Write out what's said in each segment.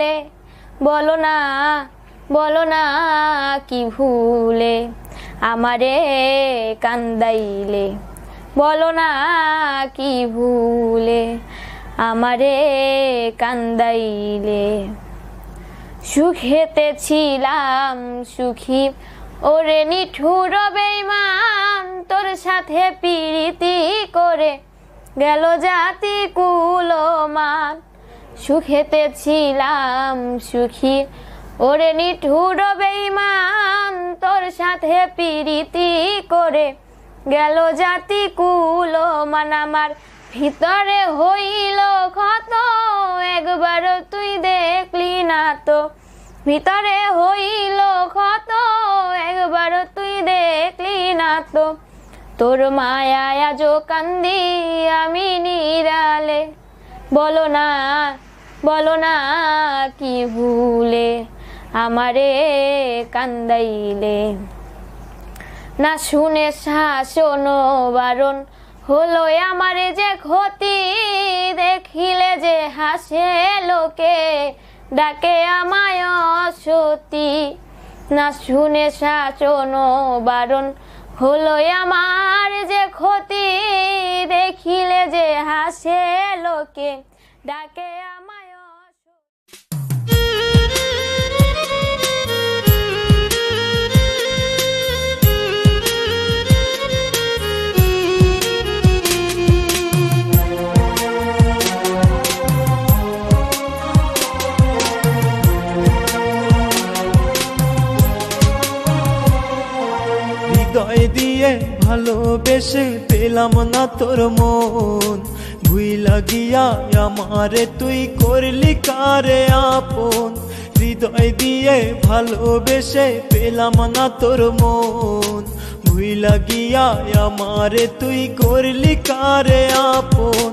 বলে বলো না বলো না কি ভুলে আমারে কান্দাইলে বলো না কি ভুলে আমারে কান্দাইলে সুখেতে ছিলাম সুখী ওরে নিঠুর বেঈমান তোর সাথে প্রীতি করে গেল জাতি কুলমান সুখেতে ছিলাম সুখী ওরে নিঠুর বেঈমান তোর সাথে প্রীতি করে গেল জাতি কুলমান আমার ভিতরে হইল ক্ষত একবার তুই দেখলি না তো ভিতরে হইল ক্ষত একবার তুই দেখলি না তো তোর মায়ায় আজো কান্দি আমি নিরালে বলো না কি ভুলে আমারে কান্দাইলে না শুনে শাসন বারণ হলো আমারে যে ক্ষতি দেখিলে যে হাসে লোকে ডাকে আমায় অসতী না শুনে শাসন বারণ হলো আমার যে ক্ষতি দেখিলে যে হাসে লোকে ডাকে আমায় হৃদয় দিয়ে ভালোবেসে পেলাম না তোর মন ভুইলা গিয়া আমারে তুই করলি কারে আপন হৃদয় দিয়ে ভালোবেসে পেলাম না তোর মন ভুইলা গিয়া আমারে তুই করলি কারে আপন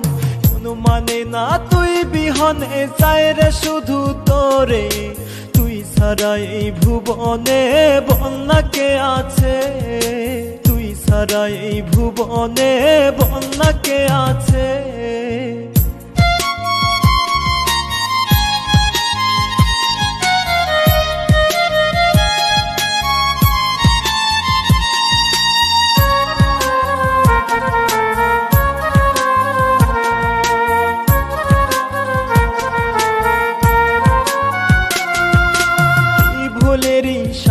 মানে না তুই বিহনে চাই রে শুধু তোরে ছাড়া এই ভুবনে বন্যা কে আছে তুই ছাড়া এই ভুবনে বন্যা কে আছে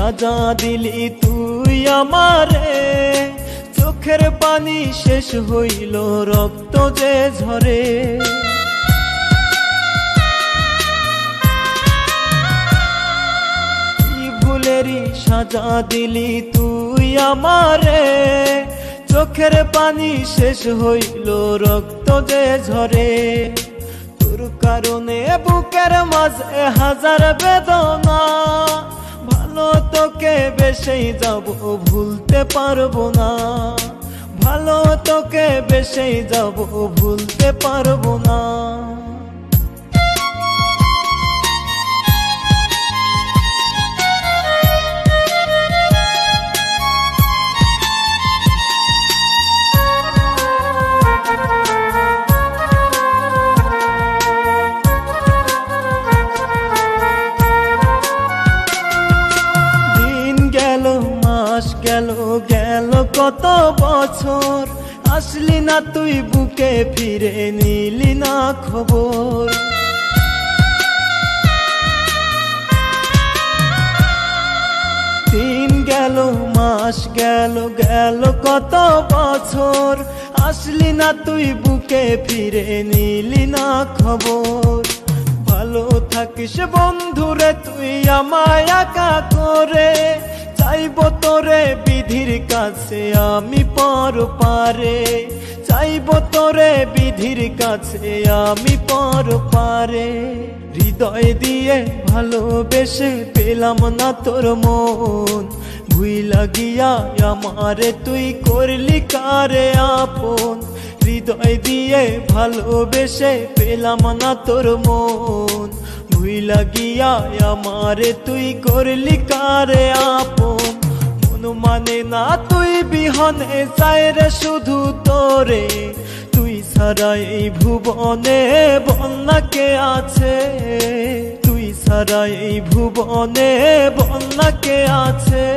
সাজা দিলি তুই আমারে চোখের পানি শেষ হইল রক্ত যে ঝরে কি ভুলেরই সাজা দিলি তুই আমারে চোখের পানি শেষ হইল রক্ত যে ঝরে তোর কারণে বুকের মাঝে হাজার বেদনা ভালো তোকে বেশি যাব ভুলতে পারবো না ভালো তোকে বেশি যাব ভুলতে পারবো না গেল গেল কত বছর আসলি না তুই বুকে ফিরে নিলি না খবর দিন গেল মাস গেল গেল কত বছর আসলি না তুই বুকে ফিরে নিলি না খবর ভালো থাকিস বন্ধুরে তুই আমায় একা করে চাইব তোরে বিধির কাছে আমি পর পারে চাইব তোরে বিধির কাছে আমি পর পারে হৃদয় দিয়ে ভালোবেসে পেলাম না তোর মন ভুইলা গিয়া আমারে তুই করলি কারে আপন হৃদয় দিয়ে ভালোবেসে পেলাম না তোর মন ভুইলা গিয়া আমারে তুই করলি কারে আপন মন মানে না তুই বিহনে চাই রে শুধু তোরে তুই ছাড়া এই ভুবনে বন্যা কে আছে তুই ছাড়া এই ভুবনে বন্যা কে আছে?